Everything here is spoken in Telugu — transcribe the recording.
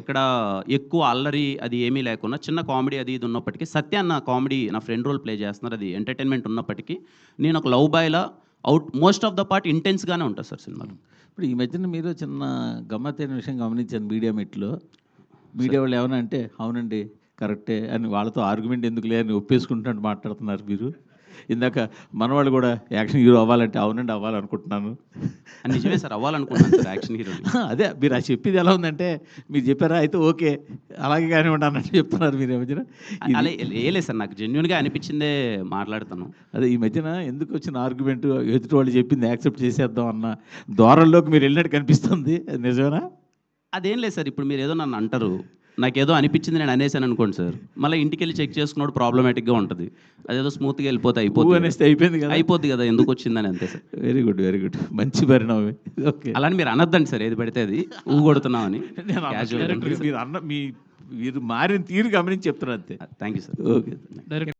ఎక్కడ ఎక్కువ అల్లరి అది ఏమీ లేకుండా చిన్న కామెడీ అది ఇది ఉన్నప్పటికీ సత్య అన్న కామెడీ నా ఫ్రెండ్ రోల్ ప్లే చేస్తున్నారు. అది ఎంటర్టైన్మెంట్ ఉన్నప్పటికీ నేను ఒక లవ్ బాయ్లా మోస్ట్ ఆఫ్ ద పార్ట్ ఇంటెన్స్గానే ఉంటుంది సార్ సినిమాలో. ఇప్పుడు ఈ మధ్యన మీరు చిన్న గమ్మత్తైన విషయం గమనించాను మీడియా మీట్లో. మీడియా వాళ్ళు ఏమన్నా అంటే అవునండి కరెక్టే అని వాళ్ళతో ఆర్గ్యుమెంట్ ఎందుకులే అని ఒప్పేసుకుంటున్నట్టు మాట్లాడుతున్నారు మీరు. ఇందాక మనవాళ్ళు కూడా యాక్షన్ హీరో అవ్వాలంటే అవునండి అవ్వాలనుకుంటున్నాను. నిజమే సార్, అవ్వాలనుకున్నాను సార్ యాక్షన్ హీరో. అదే మీరు అది చెప్పేది ఎలా ఉందంటే మీరు చెప్పారా అయితే ఓకే అలాగే కానివ్వండి అన్నట్టు చెప్తున్నారు మీరు ఈ మధ్యన. అలా లేదు సార్, నాకు జెన్యున్గా అనిపించిందే మాట్లాడుతాను. అదే ఈ మధ్యన ఎందుకు వచ్చిన ఆర్గ్యుమెంట్ ఎదుటి వాళ్ళు చెప్పింది యాక్సెప్ట్ చేసేద్దాం అన్న ధోరణిలోకి మీరు వెళ్ళినట్టు కనిపిస్తుంది. అది నిజమేనా? అదేం లేదు సార్, ఇప్పుడు మీరు ఏదో నన్ను అంటారు, నాకేదో అనిపించింది నేను అనేసాను అనుకోండి సార్, మళ్ళీ ఇంటికి వెళ్ళి చెక్ చేసుకున్నాడు ప్రాబ్లమేటిక్గా ఉంటుంది. అదేదో స్మూత్గా వెళ్ళిపోతే అయిపోయింది కదా, అయిపోద్ది కదా, ఎందుకు వచ్చిందని అంతే sir. Very good very good, మంచి పరిణామం. ఓకే, అలాని మీరు అనొద్దండి సార్, ఏది పడితే అది ఊగొడుతున్నామని. మీరు మారిన తీరు గమనించి చెప్తున్నారు అంతే. Thank you sir. ఓకే.